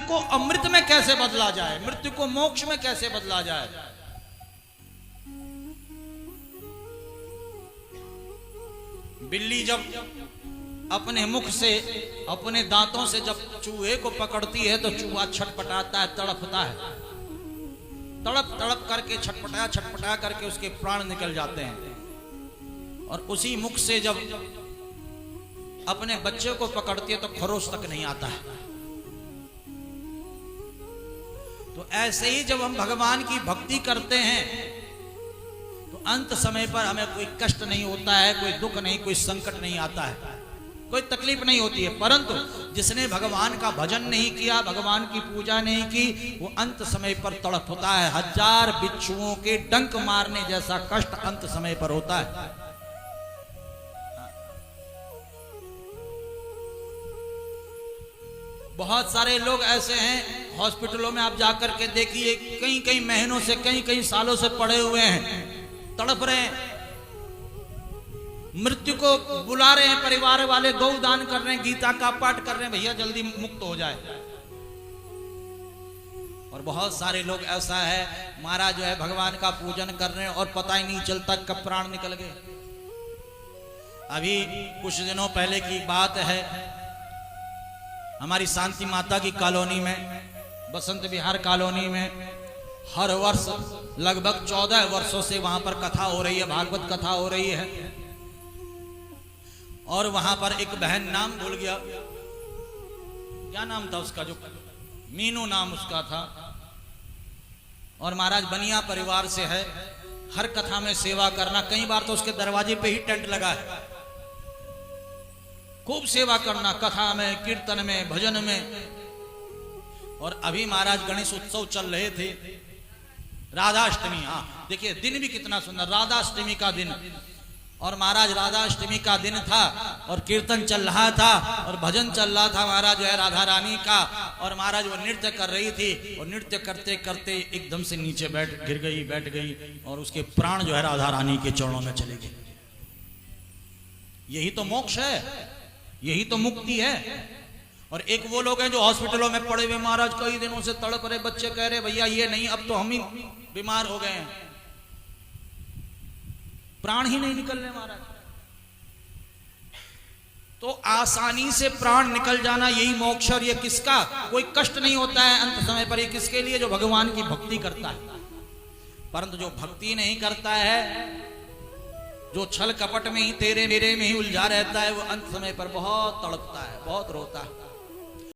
मृत्यु को अमृत में कैसे बदला जाए, मृत्यु को मोक्ष में कैसे बदला जाए। बिल्ली जब अपने मुख से, अपने दांतों से जब चूहे को पकड़ती है तो चूहा छटपटाता है, तड़पता है, तड़प तड़प करके छटपटा छटपटा करके उसके प्राण निकल जाते हैं। और उसी मुख से जब अपने बच्चे को पकड़ती है तो खरोच तक नहीं आता है। तो ऐसे ही जब हम भगवान की भक्ति करते हैं तो अंत समय पर हमें कोई कष्ट नहीं होता है, कोई दुख नहीं, कोई संकट नहीं आता है, कोई तकलीफ नहीं होती है। परंतु जिसने भगवान का भजन नहीं किया, भगवान की पूजा नहीं की, वो अंत समय पर तड़प होता है। 1000 बिच्छुओं के डंक मारने जैसा कष्ट अंत समय पर होता है। बहुत सारे लोग ऐसे हैं, हॉस्पिटलों में आप जाकर के देखिए, कई कई महीनों से, कई कई सालों से पड़े हुए हैं, तड़प रहे हैं, मृत्यु को बुला रहे हैं, परिवार वाले गौदान कर रहे हैं, गीता का पाठ कर रहे हैं, भैया जल्दी मुक्त हो जाए। और बहुत सारे लोग ऐसा है, महाराज जो है भगवान का पूजन कर रहे हैं और पता ही नहीं चलता कब प्राण निकल गए। अभी कुछ दिनों पहले की बात है, हमारी शांति माता की कॉलोनी में, बसंत विहार कॉलोनी में, हर वर्ष लगभग 14 वर्षों से वहां पर कथा हो रही है, भागवत कथा हो रही है। और वहां पर एक बहन, नाम भूल गया, क्या नाम था उसका, जो मीनू नाम उसका था, और महाराज बनिया परिवार से है। हर कथा में सेवा करना, कई बार तो उसके दरवाजे पे ही टेंट लगा है, खूब सेवा करना, कथा में, कीर्तन में, भजन में। और अभी महाराज गणेश उत्सव चल रहे थे, राधाष्टमी, हाँ देखिए दिन भी कितना सुंदर, राधाष्टमी का दिन। और महाराज राधाष्टमी का दिन था और कीर्तन चल रहा था और भजन चल रहा था महाराज जो है राधा रानी का। और महाराज वो नृत्य कर रही थी और नृत्य करते करते एकदम से नीचे गिर गई, बैठ गई और उसके प्राण जो है राधा रानी के चरणों में चले गए। यही तो मोक्ष है, यही तो मुक्ति है। और एक वो लोग हैं जो हॉस्पिटलों में पड़े हुए, महाराज कई दिनों से तड़प रहे, बच्चे कह रहे भैया ये नहीं, अब तो हम ही बीमार हो गए हैं, प्राण ही नहीं निकलने महाराज। तो आसानी से प्राण निकल जाना यही मोक्ष। और ये किसका, कोई कष्ट नहीं होता है अंत समय पर, ये किसके लिए, जो भगवान की भक्ति करता है। परंतु जो भक्ति नहीं करता है, जो छल कपट में ही, तेरे मेरे में ही उलझा रहता है, वो अंत समय पर बहुत तड़पता है, बहुत रोता है।